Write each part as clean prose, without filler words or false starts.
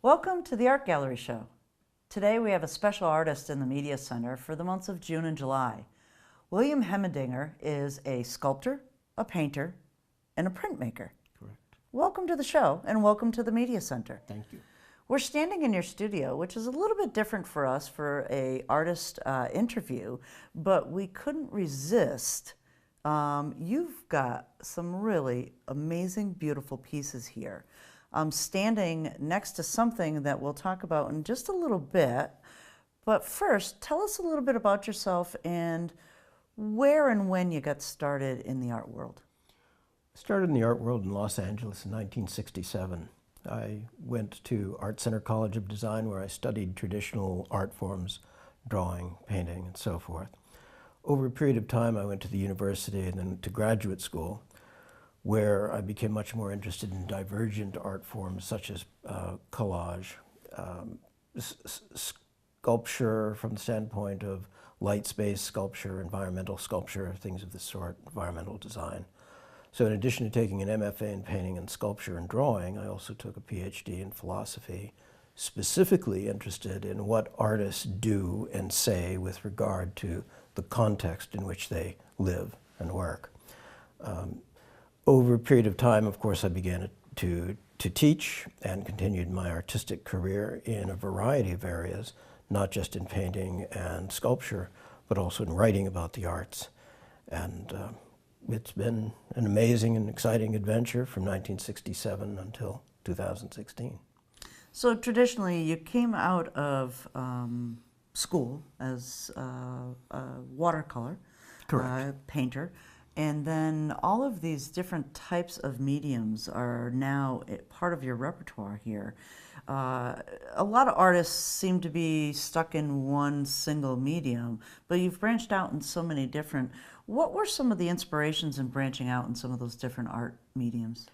Welcome to the Art Gallery Show. Today we have a special artist in the Media Center for the months of June and July. William Hemmerdinger is a sculptor, a painter, and a printmaker. Correct. Welcome to the show and welcome to the Media Center. Thank you. We're standing in your studio, which is a little bit different for us for a artist interview, but we couldn't resist. You've got some really amazing, beautiful pieces here. I'm standing next to something that we'll talk about in just a little bit. But first, tell us a little bit about yourself and where and when you got started in the art world. I started in the art world in Los Angeles in 1967. I went to Art Center College of Design where I studied traditional art forms, drawing, painting, and so forth. Over a period of time, I went to the university and then to graduate school, where I became much more interested in divergent art forms such as collage, sculpture from the standpoint of light space sculpture, environmental sculpture, things of this sort, environmental design. So in addition to taking an MFA in painting and sculpture and drawing, I also took a PhD in philosophy, specifically interested in what artists do and say with regard to the context in which they live and work. Over a period of time, of course, I began to teach and continued my artistic career in a variety of areas, not just in painting and sculpture, but also in writing about the arts. And it's been an amazing and exciting adventure from 1967 until 2016. So traditionally, you came out of school as a watercolor painter. And then all of these different types of mediums are now part of your repertoire here. A lot of artists seem to be stuck in one single medium, but you've branched out in so many different. What were some of the inspirations in branching out in some of those different art mediums?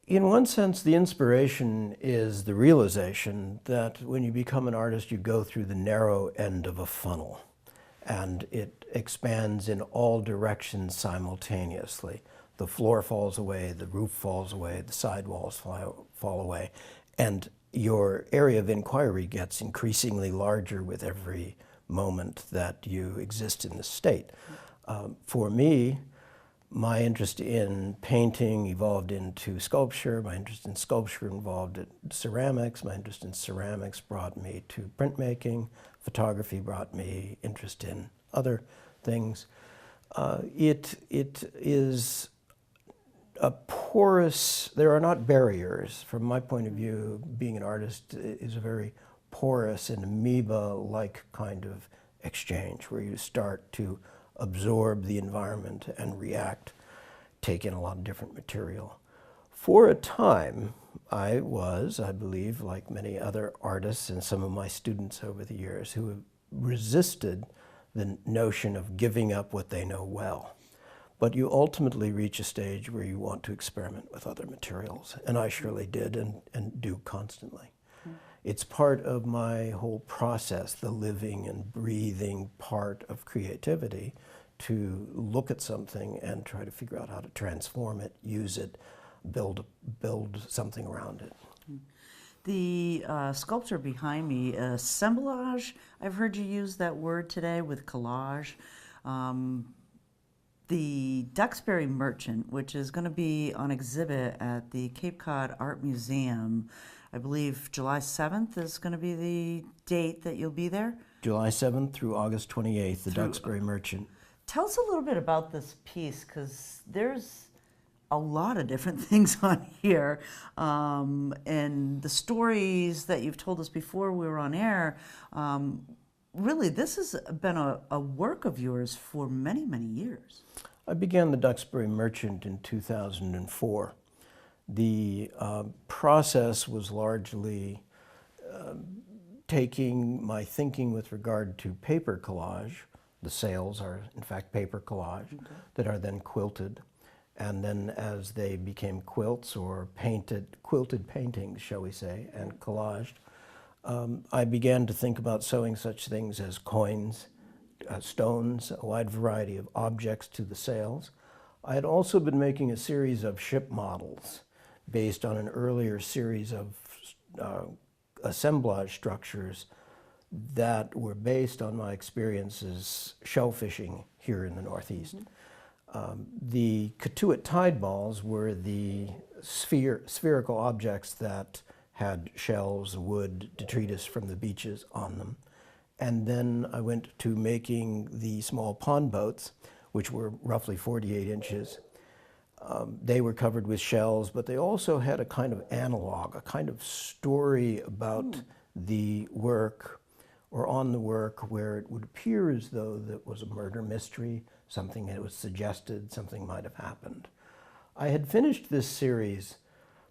In one sense, the inspiration is the realization that when you become an artist, you go through the narrow end of a funnel, and it expands in all directions simultaneously. The floor falls away, the roof falls away, the sidewalls fall away, and your area of inquiry gets increasingly larger with every moment that you exist in this state. For me, my interest in painting evolved into sculpture, my interest in sculpture evolved into ceramics, my interest in ceramics brought me to printmaking, photography brought me interest in other things. It is a porous, there are not barriers. From my point of view, being an artist is a very porous and amoeba-like kind of exchange where you start to absorb the environment and react, take in a lot of different material. For a time, I was, I believe, like many other artists and some of my students over the years who have resisted the notion of giving up what they know well. But you ultimately reach a stage where you want to experiment with other materials, and I surely did and do constantly. It's part of my whole process, the living and breathing part of creativity, to look at something and try to figure out how to transform it, use it, build something around it. The sculpture behind me, assemblage, I've heard you use that word today with collage. The Duxbury Merchant, which is going to be on exhibit at the Cape Cod Art Museum, I believe July 7th is going to be the date that you'll be there? July 7th through August 28th, the Duxbury Merchant. Tell us a little bit about this piece, because there's a lot of different things on here. And the stories that you've told us before we were on air, really, this has been a work of yours for many, many years. I began the Duxbury Merchant in 2004. The process was largely taking my thinking with regard to paper collage. The sails are, in fact, paper collage that are then quilted. And then as they became quilts or quilted paintings, shall we say, and collaged, I began to think about sewing such things as coins, stones, a wide variety of objects to the sails. I had also been making a series of ship models based on an earlier series of assemblage structures that were based on my experiences shellfishing here in the Northeast. The Katuitt tide balls were the spherical objects that had shells, wood, detritus from the beaches on them. And then I went to making the small pond boats, which were roughly 48 inches. They were covered with shells, but they also had a kind of analog, a kind of story about the work or on the work where it would appear as though that was a murder mystery, something that was suggested, something might have happened. I had finished this series,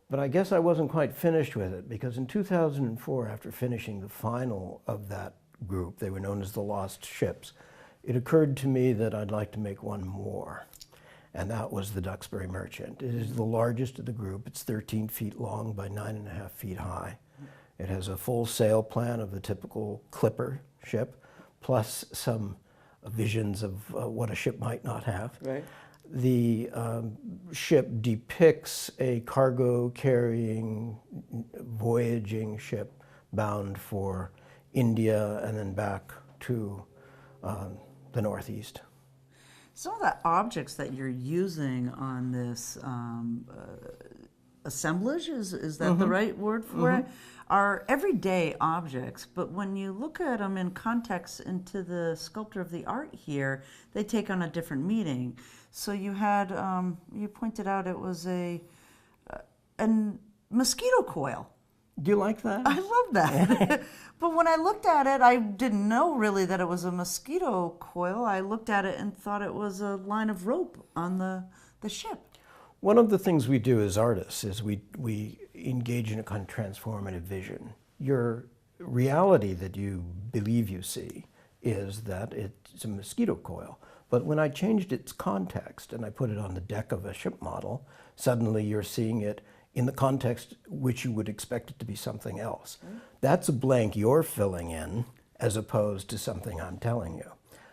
but I guess I wasn't quite finished with it, because in 2004, after finishing the final of that group, they were known as the Lost Ships, it occurred to me that I'd like to make one more. And that was the Duxbury Merchant. It is the largest of the group. It's 13 feet long by 9.5 feet high. It has a full sail plan of the typical clipper ship, plus some visions of what a ship might not have. Right. The ship depicts a cargo-carrying, voyaging ship bound for India and then back to the Northeast. Some of the objects that you're using on this assemblage, is that the right word for it, are everyday objects, but when you look at them in context into the sculptor of the art here, they take on a different meaning. So you had, you pointed out it was a mosquito coil. Do you like that? I love that. But when I looked at it, I didn't know really that it was a mosquito coil. I looked at it and thought it was a line of rope on the ship. One of the things we do as artists is we engage in a kind of transformative vision. Your reality that you believe you see is that it's a mosquito coil. But when I changed its context and I put it on the deck of a ship model, suddenly you're seeing it in the context which you would expect it to be something else. That's a blank you're filling in as opposed to something I'm telling you.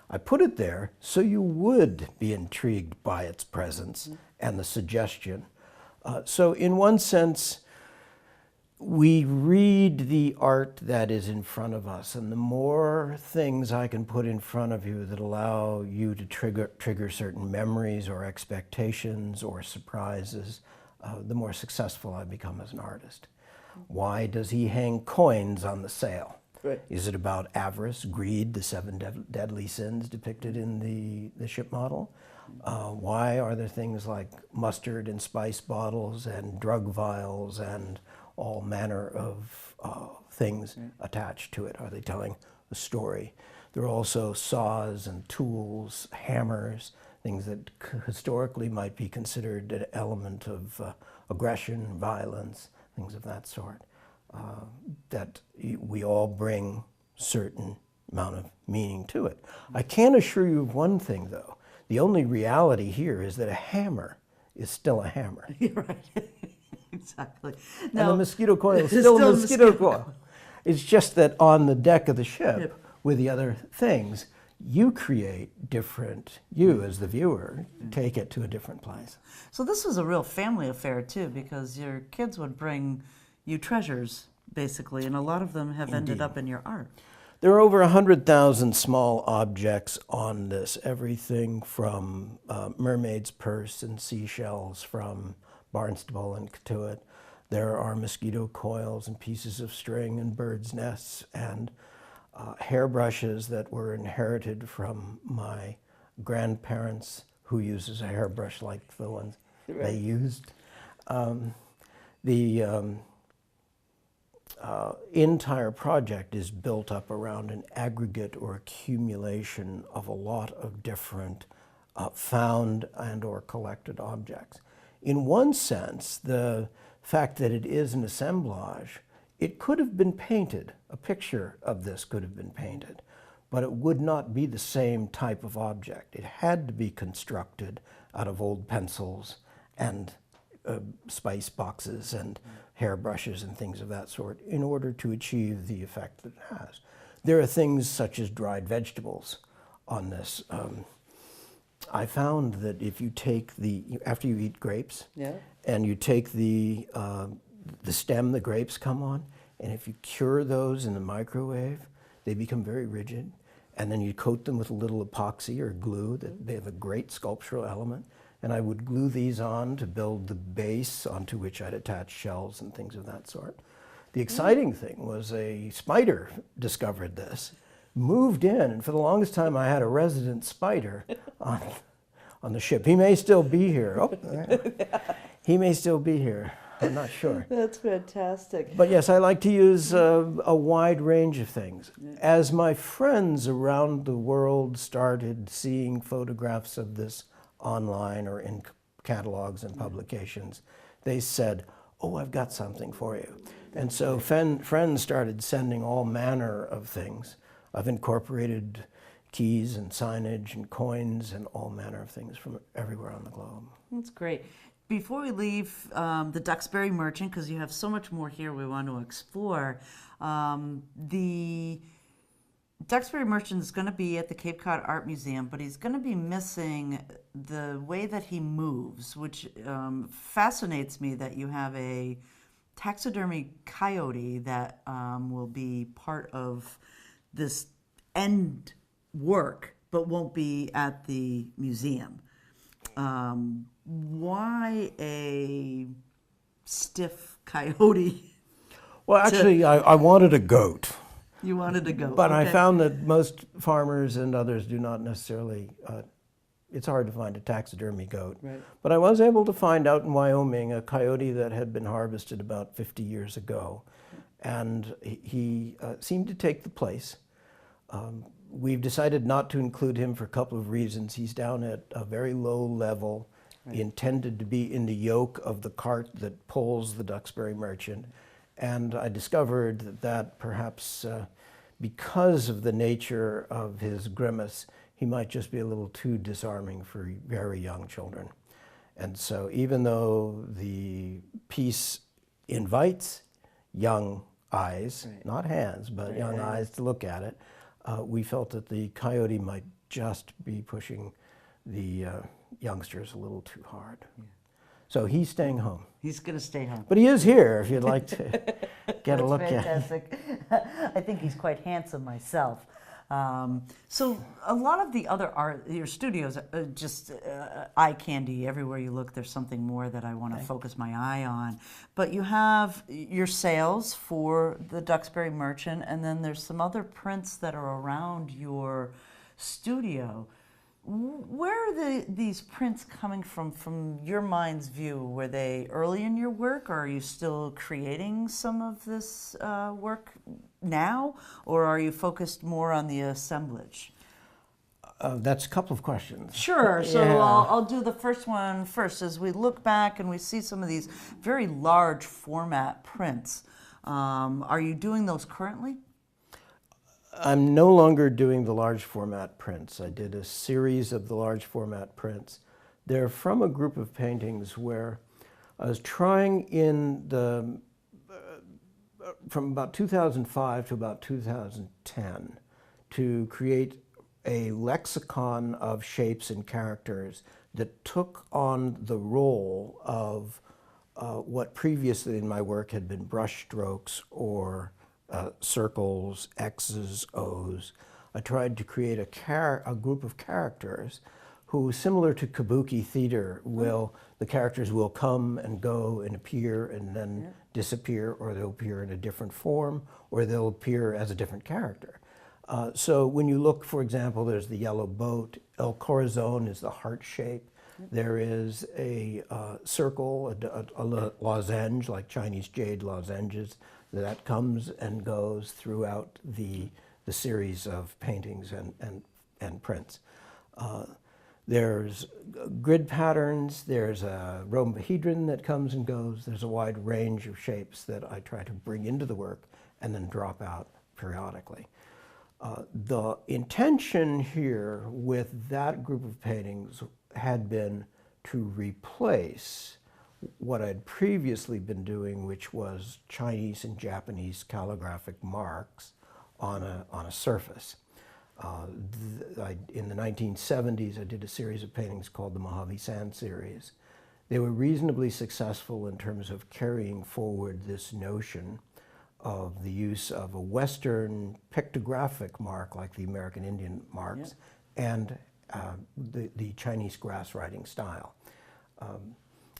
I put it there so you would be intrigued by its presence and the suggestion. So in one sense, we read the art that is in front of us, and the more things I can put in front of you that allow you to trigger certain memories or expectations or surprises, the more successful I become as an artist. Why does he hang coins on the sail? Right. Is it about avarice, greed, the seven deadly sins depicted in the ship model? Why are there things like mustard and spice bottles and drug vials and all manner of things attached to it? Are they telling a story? There are also saws and tools, hammers, things that historically might be considered an element of aggression, violence, things of that sort. That we all bring certain amount of meaning to it. I can assure you of one thing, though. The only reality here is that a hammer is still a hammer. You're right. Exactly. And the mosquito coil is still a mosquito coil. It's just that on the deck of the ship, with the other things, you create different, you as the viewer, take it to a different place. So this was a real family affair, too, because your kids would bring you treasures, basically, and a lot of them have ended up in your art. There are over 100,000 small objects on this, everything from mermaid's purse and seashells from Barnstable and Katuitt. There are mosquito coils and pieces of string and birds' nests and hairbrushes that were inherited from my grandparents, who uses a hairbrush like the ones they used. The entire project is built up around an aggregate or accumulation of a lot of different found and or collected objects. In one sense, the fact that it is an assemblage, it could have been painted. A picture of this could have been painted, but it would not be the same type of object. It had to be constructed out of old pencils and spice boxes and hairbrushes and things of that sort in order to achieve the effect that it has. There are things such as dried vegetables on this. I found that if you take after you eat grapes, and you take the stem the grapes come on, And if you cure those in the microwave, they become very rigid. And then you coat them with a little epoxy or glue. That they have a great sculptural element. And I would glue these on to build the base onto which I'd attach shells and things of that sort. The exciting thing was a spider discovered this, moved in, and for the longest time I had a resident spider on the ship. He may still be here. Oh, he may still be here. I'm not sure. That's fantastic. But yes, I like to use a wide range of things. As my friends around the world started seeing photographs of this online or in catalogs and publications, they said, "Oh, I've got something for you." And so friends started sending all manner of things. I've incorporated keys and signage and coins and all manner of things from everywhere on the globe. That's great. Before we leave the Duxbury Merchant, because you have so much more here we want to explore, the Duxbury Merchant is going to be at the Cape Cod Art Museum, but he's going to be missing the way that he moves, which fascinates me that you have a taxidermy coyote that will be part of this end work, but won't be at the museum. Why a stiff coyote? Well, actually, I wanted a goat. You wanted a goat. But okay. I found that most farmers and others do not necessarily, it's hard to find a taxidermy goat. Right. But I was able to find out in Wyoming a coyote that had been harvested about 50 years ago. And he seemed to take the place. We've decided not to include him for a couple of reasons. He's down at a very low level, right, intended to be in the yoke of the cart that pulls the Duxbury Merchant. And I discovered that perhaps because of the nature of his grimace, he might just be a little too disarming for very young children. And so even though the piece invites young eyes, right, not hands, but right, young eyes to look at it, we felt that the coyote might just be pushing the youngsters a little too hard. Yeah. So he's staying home. He's going to stay home. But he is here if you'd like to get a look fantastic. at him. I think he's quite handsome myself. So a lot of the other art, your studios are just eye candy. Everywhere you look, there's something more that I want to focus my eye on. But you have your sales for the Duxbury Merchant, and then there's some other prints that are around your studio. Where are these prints coming from your mind's view? Were they early in your work, or are you still creating some of this work now, or are you focused more on the assemblage? That's a couple of questions. Sure, so yeah. I'll do the first one first. As we look back and we see some of these very large format prints, are you doing those currently? I'm no longer doing the large format prints. I did a series of the large format prints. They're from a group of paintings where I was trying in the, from about 2005 to about 2010 to create a lexicon of shapes and characters that took on the role of what previously in my work had been brush strokes or circles, X's, O's. I tried to create a group of characters who, similar to kabuki theater, the characters will come and go and appear and then disappear, or they'll appear in a different form, or they'll appear as a different character. So when you look, for example, there's the yellow boat. El Corazon is the heart shape. There is a circle, a lozenge, like Chinese jade lozenges, that comes and goes throughout the series of paintings and prints. There's grid patterns, there's a rhombohedron that comes and goes, there's a wide range of shapes that I try to bring into the work and then drop out periodically. The intention here with that group of paintings had been to replace what I'd previously been doing, which was Chinese and Japanese calligraphic marks on a surface. In the 1970s, I did a series of paintings called the Mojave Sand series. They were reasonably successful in terms of carrying forward this notion of the use of a Western pictographic mark like the American Indian marks and the Chinese grass writing style.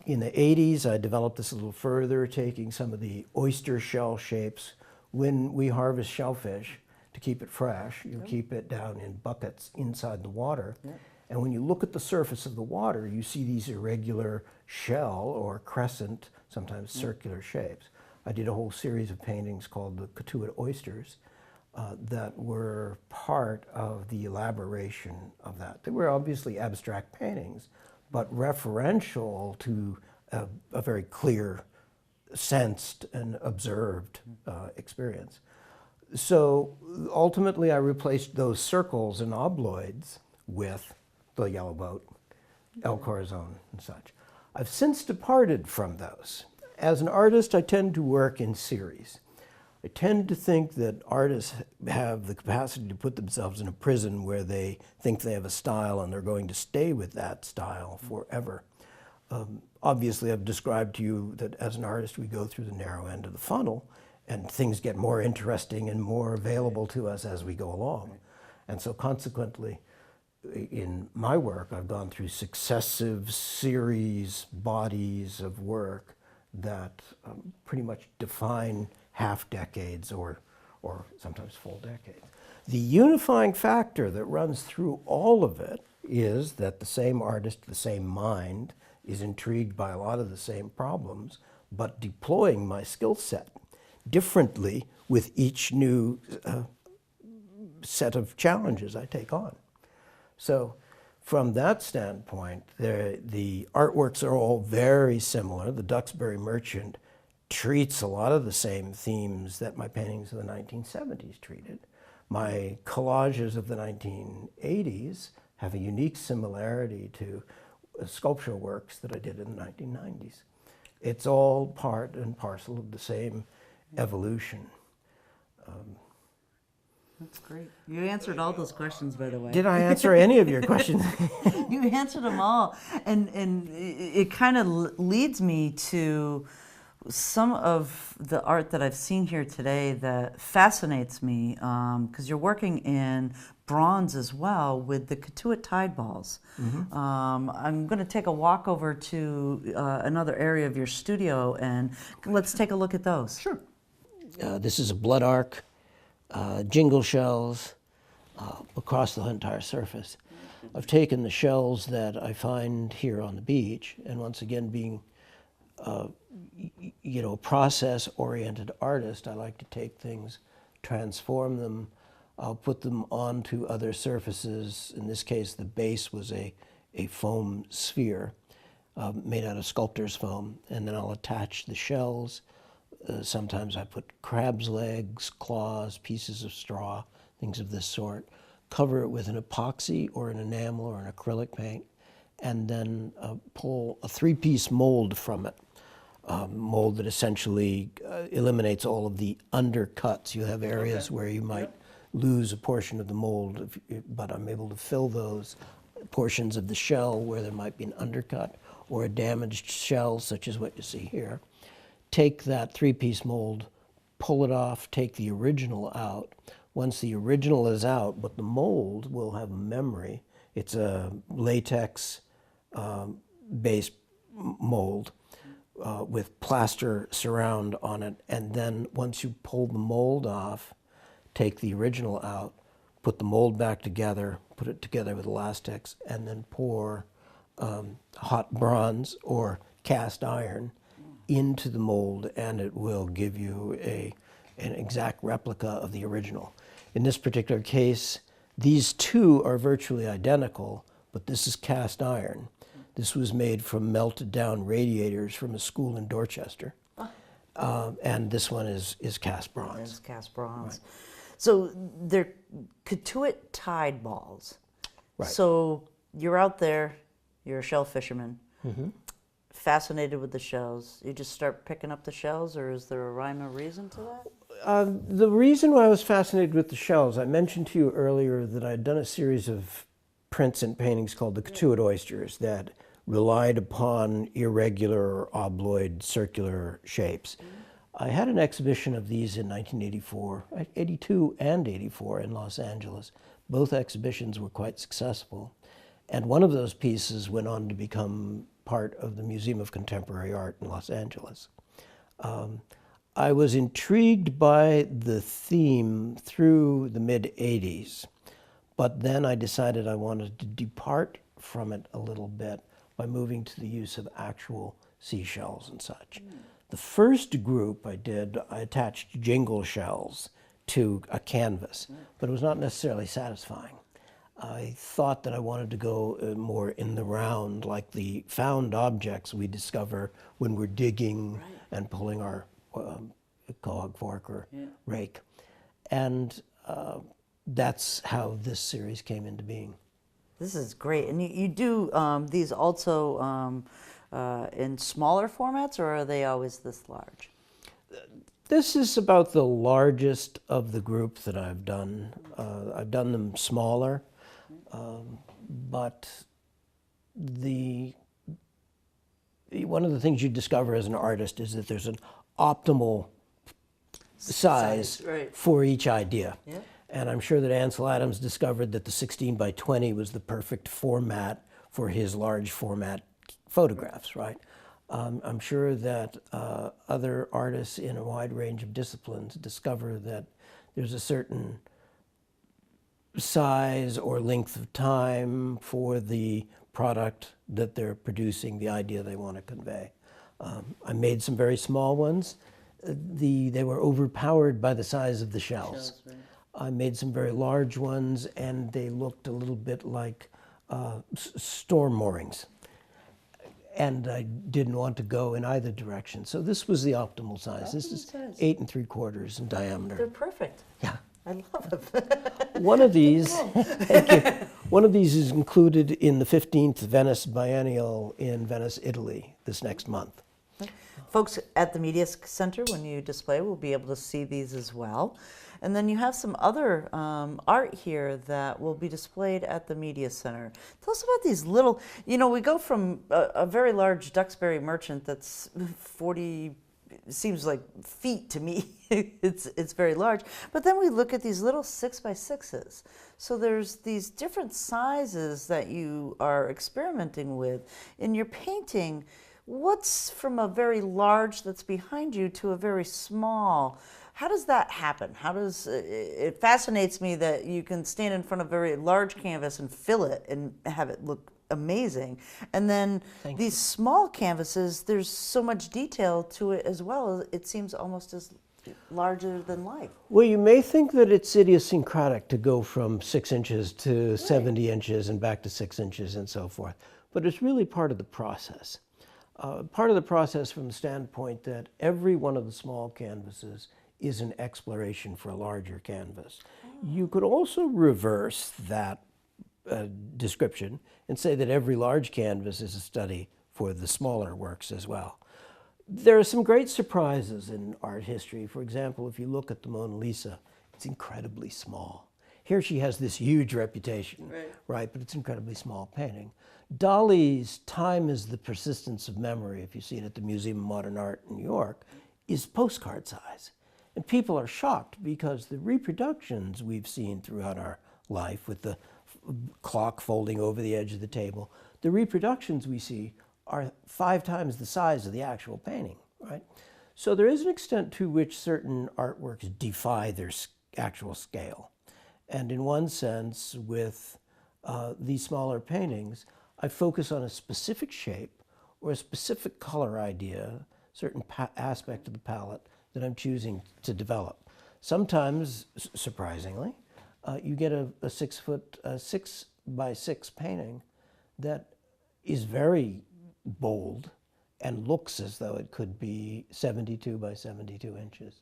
In the 80s, I developed this a little further, taking some of the oyster shell shapes. When we harvest shellfish, to keep it fresh, you keep it down in buckets inside the water. And when you look at the surface of the water, you see these irregular shell or crescent, sometimes circular shapes. I did a whole series of paintings called the Katuitt oysters that were part of the elaboration of that. They were obviously abstract paintings, but referential to a very clear, sensed and observed experience. So ultimately I replaced those circles and obloids with the yellow boat, El Corazon and such. I've since departed from those. As an artist, I tend to work in series. I tend to think that artists have the capacity to put themselves in a prison where they think they have a style and they're going to stay with that style forever. Obviously, I've described to you that as an artist, we go through the narrow end of the funnel and things get more interesting and more available to us as we go along. And so consequently, in my work, I've gone through successive series, bodies of work that pretty much define half decades or sometimes full decades. The unifying factor that runs through all of it is that the same artist, the same mind, is intrigued by a lot of the same problems, but deploying my skill set differently with each new set of challenges I take on. So from that standpoint, the artworks are all very similar. The Duxbury Merchant treats a lot of the same themes that my paintings of the 1970s treated. My collages of the 1980s have a unique similarity to sculptural works that I did in the 1990s. It's all part and parcel of the same evolution. That's great. You answered all those questions, by the way. Did I answer any of your questions? You answered them all. And it kind of leads me to some of the art that I've seen here today that fascinates me, because you're working in bronze as well with the Katuitt tide balls. I'm going to take a walk over to another area of your studio and let's take a look at those. Sure. This is a blood arc, jingle shells across the entire surface. I've taken the shells that I find here on the beach, and once again, being a process-oriented artist, I like to take things, transform them, I'll put them onto other surfaces. In this case, the base was a foam sphere made out of sculptor's foam, and then I'll attach the shells. Sometimes I put crab's legs, claws, pieces of straw, things of this sort, cover it with an epoxy or an enamel or an acrylic paint, and then pull a three-piece mold from it. Mold that essentially eliminates all of the undercuts. You have areas where you might lose a portion of the mold, but I'm able to fill those portions of the shell where there might be an undercut or a damaged shell, such as what you see here. Take that three-piece mold, pull it off, take the original out. Once the original is out, but the mold will have a memory. It's a latex-based mold with plaster surround on it. And then once you pull the mold off, take the original out, put the mold back together, put it together with elastics, and then pour hot bronze or cast iron into the mold, and it will give you an exact replica of the original. In this particular case, these two are virtually identical, but this is cast iron. This was made from melted down radiators from a school in Dorchester. And this one is cast bronze. It's cast bronze. Right. So they're Katuitt tide balls. Right. So you're out there, you're a shell fisherman, fascinated with the shells. You just start picking up the shells, or is there a rhyme or reason to that? The reason why I was fascinated with the shells, I mentioned to you earlier that I'd done a series of prints and paintings called the Katuitt oysters that relied upon irregular or obloid circular shapes. I had an exhibition of these in 1984, 82 and 84 in Los Angeles. Both exhibitions were quite successful. And one of those pieces went on to become part of the Museum of Contemporary Art in Los Angeles. I was intrigued by the theme through the mid-'80s, but then I decided I wanted to depart from it a little bit by moving to the use of actual seashells and such. The first group I did, I attached jingle shells to a canvas, but it was not necessarily satisfying. I thought that I wanted to go more in the round, like the found objects we discover when we're digging and pulling our cog, fork, or rake. And that's how this series came into being. This is great. And you do these also in smaller formats, or are they always this large? This is about the largest of the group that I've done. I've done them smaller, but one of the things you discover as an artist is that there's an optimal size for each idea. Yeah. And I'm sure that Ansel Adams discovered that the 16 by 20 was the perfect format for his large format photographs, right? I'm sure that other artists in a wide range of disciplines discover that there's a certain size or length of time for the product that they're producing, the idea they want to convey. I made some very small ones. They were overpowered by the size of the shells. I made some very large ones, and they looked a little bit like storm moorings. And I didn't want to go in either direction. So this was the optimal size. This is 8 3/4 in diameter. They're perfect. Yeah. I love them. One of these, thank you. One of these is included in the 15th Venice Biennial in Venice, Italy, this next month. Folks at the Media Center, when you display, will be able to see these as well. And then you have some other art here that will be displayed at the Media Center. Tell us about these little, we go from a very large Duxbury merchant that's 40, seems like feet to me. It's very large. But then we look at these little 6x6s. So there's these different sizes that you are experimenting with. In your painting, what's from a very large that's behind you to a very small? How does that happen? It fascinates me that you can stand in front of a very large canvas and fill it and have it look amazing. And then these small canvases, there's so much detail to it as well. It seems almost as larger than life. Well, you may think that it's idiosyncratic to go from 6 inches to 70 inches and back to 6 inches and so forth. But it's really part of the process. Part of the process from the standpoint that every one of the small canvases is an exploration for a larger canvas. You could also reverse that description and say that every large canvas is a study for the smaller works as well. There are some great surprises in art history. For example, if you look at the Mona Lisa, it's incredibly small. Here she has this huge reputation, right? But it's an incredibly small painting. Dali's Time is the Persistence of Memory, if you see it at the Museum of Modern Art in New York, is postcard size. And people are shocked because the reproductions we've seen throughout our life with the clock folding over the edge of the table, the reproductions we see are 5 times the size of the actual painting, right? So there is an extent to which certain artworks defy their actual scale. And in one sense, with these smaller paintings, I focus on a specific shape or a specific color idea, certain aspect of the palette that I'm choosing to develop. Sometimes, surprisingly, you get a 6 by 6 painting that is very bold and looks as though it could be 72 by 72 inches.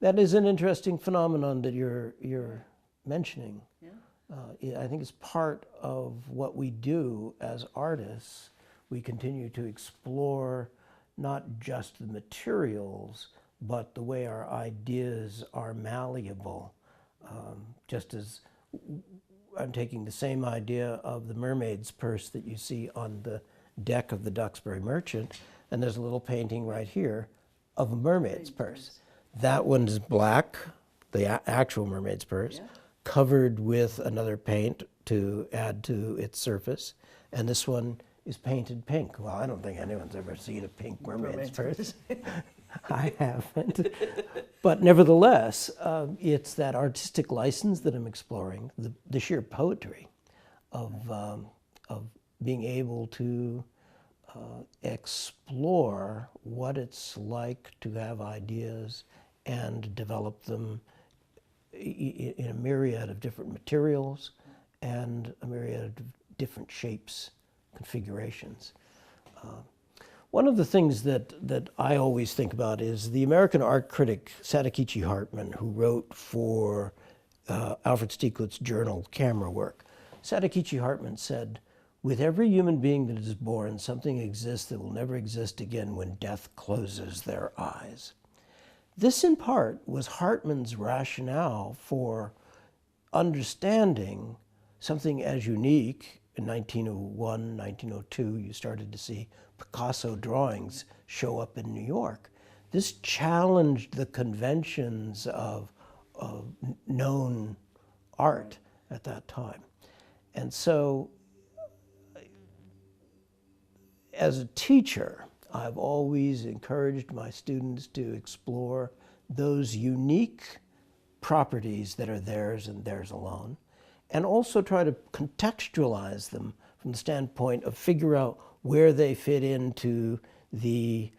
That is an interesting phenomenon that you're mentioning. Yeah. I think it's part of what we do as artists. We continue to explore not just the materials, but the way our ideas are malleable. Just as I'm taking the same idea of the mermaid's purse that you see on the deck of the Duxbury Merchant, and there's a little painting right here of a mermaid's purse. That one's black, the actual mermaid's purse, covered with another paint to add to its surface. And this one is painted pink. Well, I don't think anyone's ever seen a pink mermaid's purse. I haven't. But nevertheless, it's that artistic license that I'm exploring, the sheer poetry of being able to explore what it's like to have ideas and develop them in a myriad of different materials and a myriad of different shapes, configurations. One of the things that I always think about is the American art critic Sadakichi Hartman, who wrote for Alfred Stieglitz's journal Camera Work. Sadakichi Hartman said, "With every human being that is born, something exists that will never exist again when death closes their eyes." This, in part, was Hartman's rationale for understanding something as unique. In 1901, 1902, you started to see Picasso drawings show up in New York. This challenged the conventions of known art at that time. And so, as a teacher, I've always encouraged my students to explore those unique properties that are theirs and theirs alone, and also try to contextualize them from the standpoint of figure out where they fit into the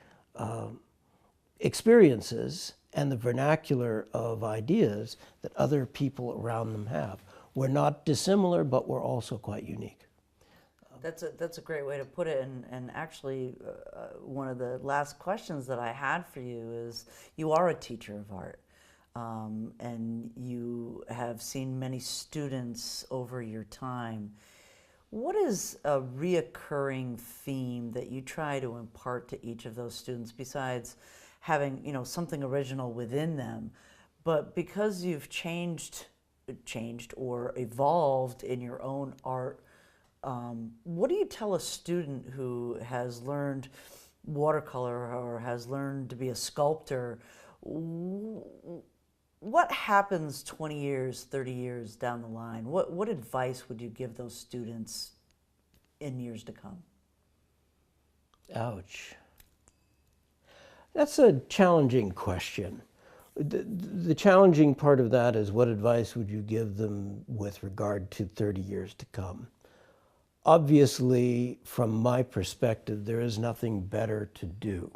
experiences and the vernacular of ideas that other people around them have. We're not dissimilar, but we're also quite unique. That's a great way to put it, and actually one of the last questions that I had for you is, you are a teacher of art, and you have seen many students over your time. What is a reoccurring theme that you try to impart to each of those students, besides having, you know, something original within them, but because you've changed or evolved in your own art? What do you tell a student who has learned watercolor or has learned to be a sculptor? What happens 20 years, 30 years down the line? What advice would you give those students in years to come? Ouch. That's a challenging question. The challenging part of that is, what advice would you give them with regard to 30 years to come? Obviously, from my perspective, there is nothing better to do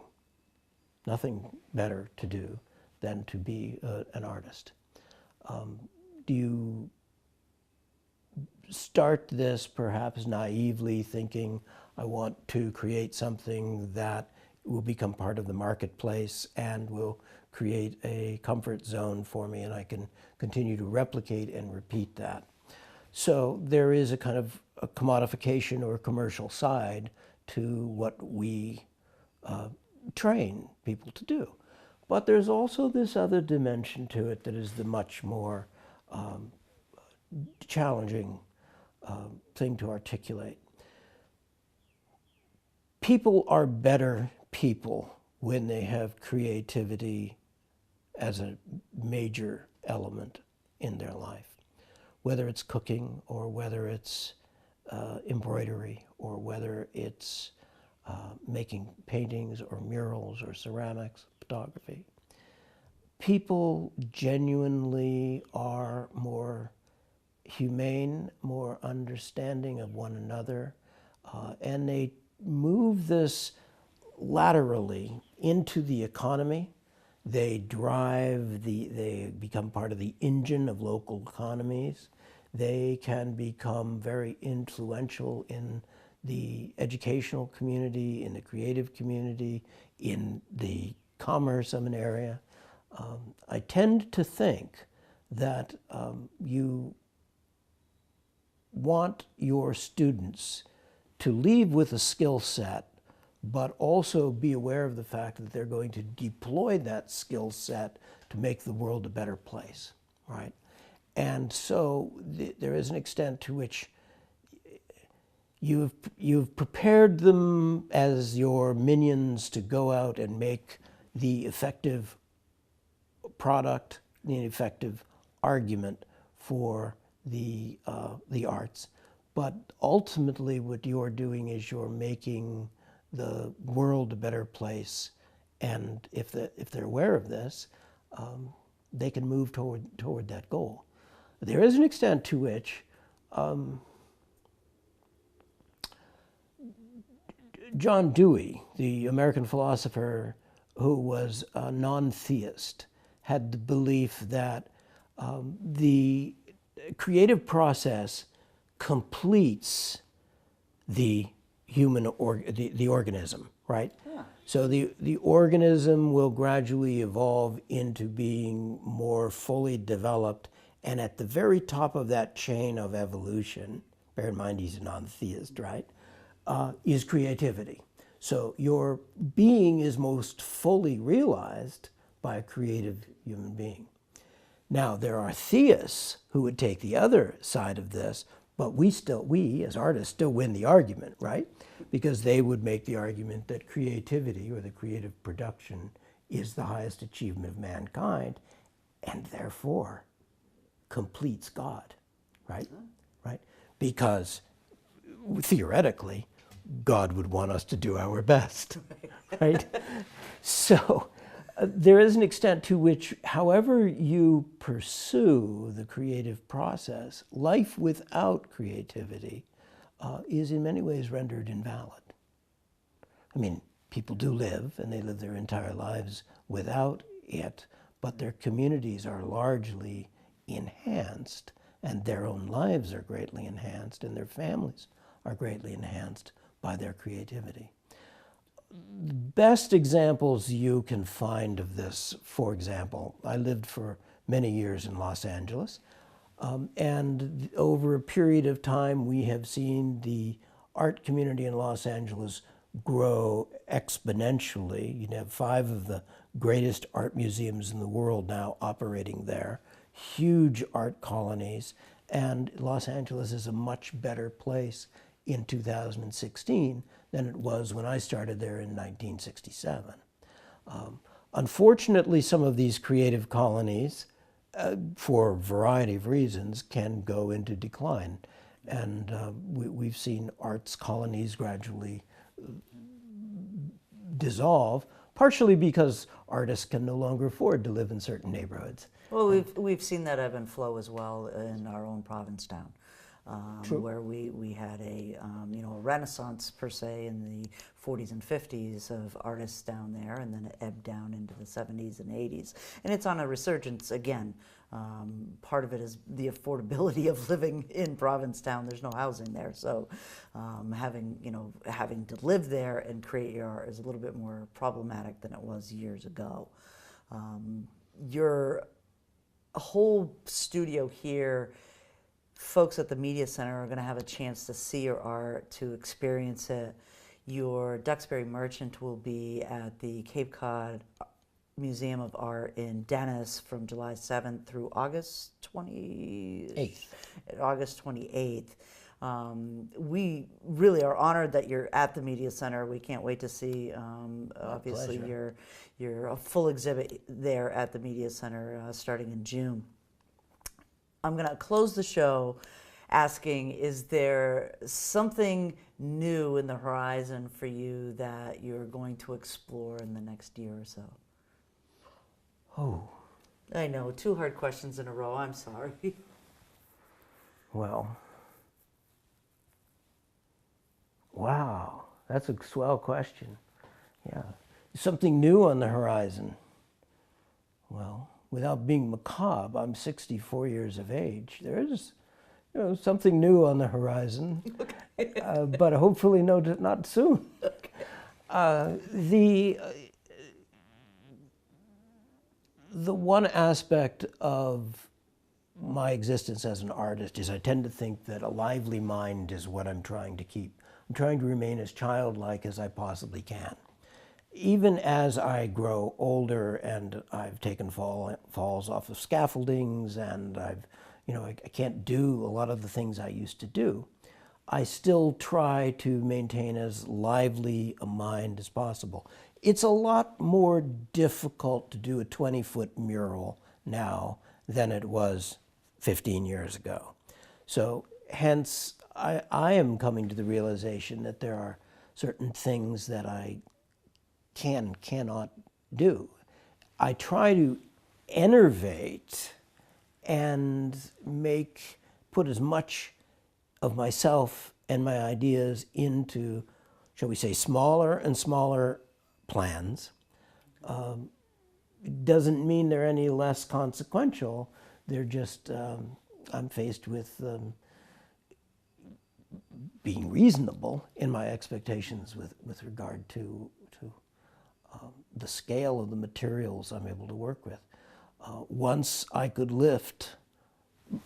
than to be an artist. Do you start this perhaps naively thinking, I want to create something that will become part of the marketplace and will create a comfort zone for me, and I can continue to replicate and repeat that? So there is a kind of a commodification or commercial side to what we train people to do. But there's also this other dimension to it that is the much more challenging thing to articulate. People are better people when they have creativity as a major element in their life. Whether it's cooking, or whether it's embroidery, or whether it's making paintings or murals or ceramics, photography. People genuinely are more humane, more understanding of one another, and they move this laterally into the economy. They they become part of the engine of local economies. They can become very influential in the educational community, in the creative community, in the commerce of an area. I tend to think that you want your students to leave with a skill set, but also be aware of the fact that they're going to deploy that skill set to make the world a better place, right? And so there is an extent to which you've prepared them as your minions to go out and make the effective product, the effective argument for the arts. But ultimately what you're doing is you're making the world a better place. And if they're aware of this, they can move toward that goal. There is an extent to which John Dewey, the American philosopher who was a non-theist, had the belief that the creative process completes the human the organism, right? Yeah. So the organism will gradually evolve into being more fully developed, and at the very top of that chain of evolution, bear in mind he's a non-theist, right, is creativity. So your being is most fully realized by a creative human being. Now, there are theists who would take the other side of this, but we as artists still win the argument, right? Because they would make the argument that creativity or the creative production is the highest achievement of mankind and therefore completes God, right? Right? Because theoretically, God would want us to do our best, right? So there is an extent to which, however you pursue the creative process, life without creativity is in many ways rendered invalid. I mean, people do live, and they live their entire lives without it, but their communities are largely enhanced, and their own lives are greatly enhanced, and their families are greatly enhanced by their creativity. The best examples you can find of this, for example, I lived for many years in Los Angeles, and over a period of time we have seen the art community in Los Angeles grow exponentially. You have 5 of the greatest art museums in the world now operating there, huge art colonies, and Los Angeles is a much better place in 2016 than it was when I started there in 1967. Unfortunately, some of these creative colonies, for a variety of reasons, can go into decline. And we've seen arts colonies gradually dissolve, partially because artists can no longer afford to live in certain neighborhoods. Well, we've seen that ebb and flow as well in our own Provincetown. Where we had a renaissance per se in the 40s and 50s of artists down there, and then it ebbed down into the 70s and 80s, and it's on a resurgence again. Part of it is the affordability of living in Provincetown. There's no housing there, so having to live there and create your art is a little bit more problematic than it was years ago. Your whole studio here, folks at the Media Center are going to have a chance to see your art, to experience it. Your Duxbury Merchant will be at the Cape Cod Museum of Art in Dennis from July 7th through August 28th. We really are honored that you're at the Media Center. We can't wait to see, obviously, your full exhibit there at the Media Center starting in June. I'm going to close the show asking, is there something new in the horizon for you that you're going to explore in the next year or so? Oh. I know, 2 hard questions in a row. I'm sorry. Well, wow, that's a swell question. Yeah. Something new on the horizon. Well, without being macabre, I'm 64 years of age. There is, something new on the horizon, okay. But hopefully not soon. Okay. The one aspect of my existence as an artist is I tend to think that a lively mind is what I'm trying to keep. I'm trying to remain as childlike as I possibly can. Even as I grow older and I've taken falls off of scaffoldings and I can't do a lot of the things I used to do, I still try to maintain as lively a mind as possible. It's a lot more difficult to do a 20-foot mural now than it was 15 years ago. So hence, I am coming to the realization that there are certain things that I cannot do. I try to innovate and put as much of myself and my ideas into, shall we say, smaller and smaller plans. Doesn't mean they're any less consequential. They're just, I'm faced with being reasonable in my expectations with regard to the scale of the materials I'm able to work with. Once I could lift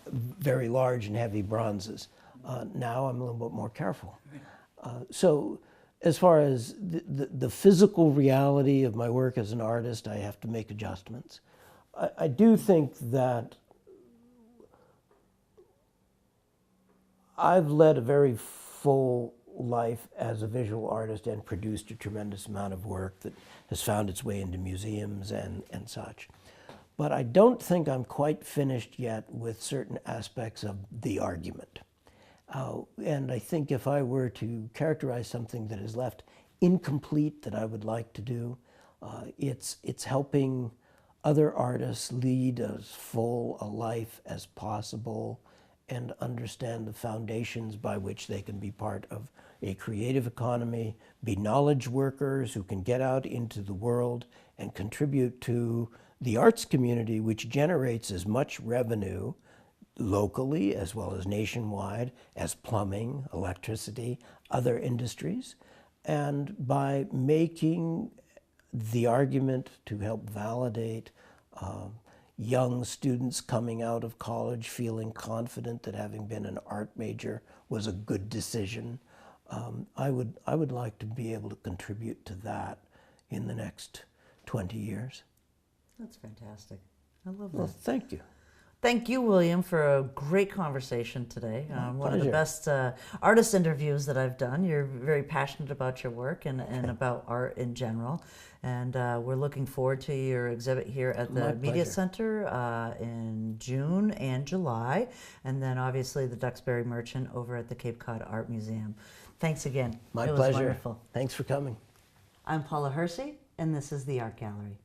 very large and heavy bronzes. Now I'm a little bit more careful. So as far as the physical reality of my work as an artist, I have to make adjustments. I do think that I've led a very full life as a visual artist and produced a tremendous amount of work that has found its way into museums and such. But I don't think I'm quite finished yet with certain aspects of the argument. And I think if I were to characterize something that is left incomplete that I would like to do, it's helping other artists lead as full a life as possible and understand the foundations by which they can be part of a creative economy, be knowledge workers who can get out into the world and contribute to the arts community, which generates as much revenue locally as well as nationwide as plumbing, electricity, other industries. And by making the argument to help validate young students coming out of college feeling confident that having been an art major was a good decision, I would like to be able to contribute to that in the next 20 years. That's fantastic. I love that. Well, thank you. Thank you, William, for a great conversation today. One of the best artist interviews that I've done. You're very passionate about your work and about art in general. And we're looking forward to your exhibit here at the Media Center in June and July. And then obviously the Duxbury Merchant over at the Cape Cod Art Museum. Thanks again. My pleasure. pleasure. Wonderful. Thanks for coming. I'm Paula Hersey, and this is the Art Gallery.